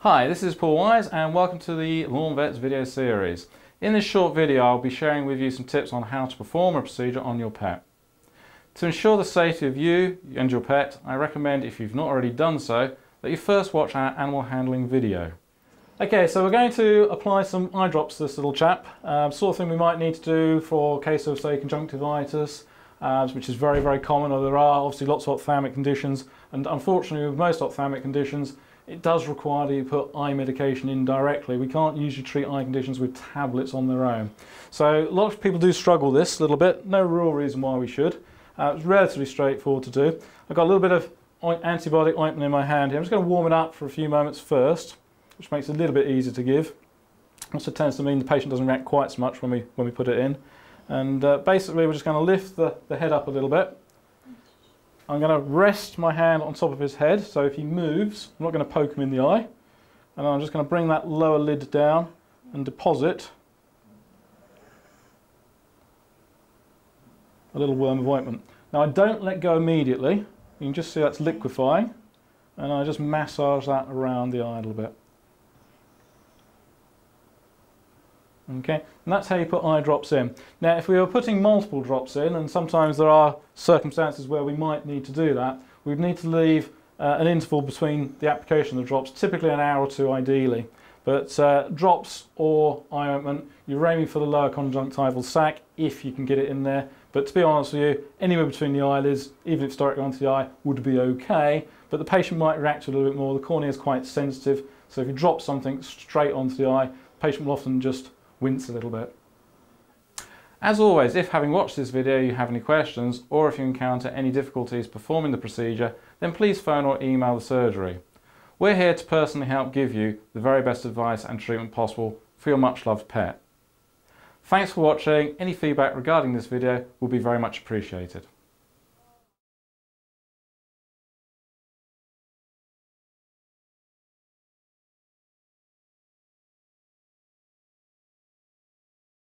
Hi, this is Paul Wise and welcome to the Lawn Vets video series. In this short video I'll be sharing with you some tips on how to perform a procedure on your pet. To ensure the safety of you and your pet, I recommend, if you've not already done so, that you first watch our animal handling video. Okay, so we're going to apply some eye drops to this little chap, sort of thing we might need to do for a case of, say, conjunctivitis, which is very, very common. There are obviously lots of ophthalmic conditions, and unfortunately with most ophthalmic conditions it does require that you put eye medication in directly. We can't usually treat eye conditions with tablets on their own. So a lot of people do struggle with this a little bit. No real reason why we should. It's relatively straightforward to do. I've got a little bit of antibiotic ointment in my hand here. I'm just going to warm it up for a few moments first, which makes it a little bit easier to give. Also tends to mean the patient doesn't react quite so much when we put it in. And basically we're just going to lift the head up a little bit. I'm going to rest my hand on top of his head, so if he moves, I'm not going to poke him in the eye. And I'm just going to bring that lower lid down and deposit a little worm of ointment. Now I don't let go immediately. You can just see that's liquefying. And I just massage that around the eye a little bit. Okay, and that's how you put eye drops in. Now if we were putting multiple drops in, and sometimes there are circumstances where we might need to do that, we'd need to leave an interval between the application of the drops, typically an hour or two ideally. But drops or eye ointment, you're aiming for the lower conjunctival sac if you can get it in there. But to be honest with you, anywhere between the eyelids, even if it's directly onto the eye, would be okay. But the patient might react to it a little bit more. The cornea is quite sensitive, so if you drop something straight onto the eye, the patient will often just wince a little bit. As always, if having watched this video you have any questions, or if you encounter any difficulties performing the procedure, then please phone or email the surgery. We're here to personally help give you the very best advice and treatment possible for your much loved pet. Thanks for watching. Any feedback regarding this video will be very much appreciated.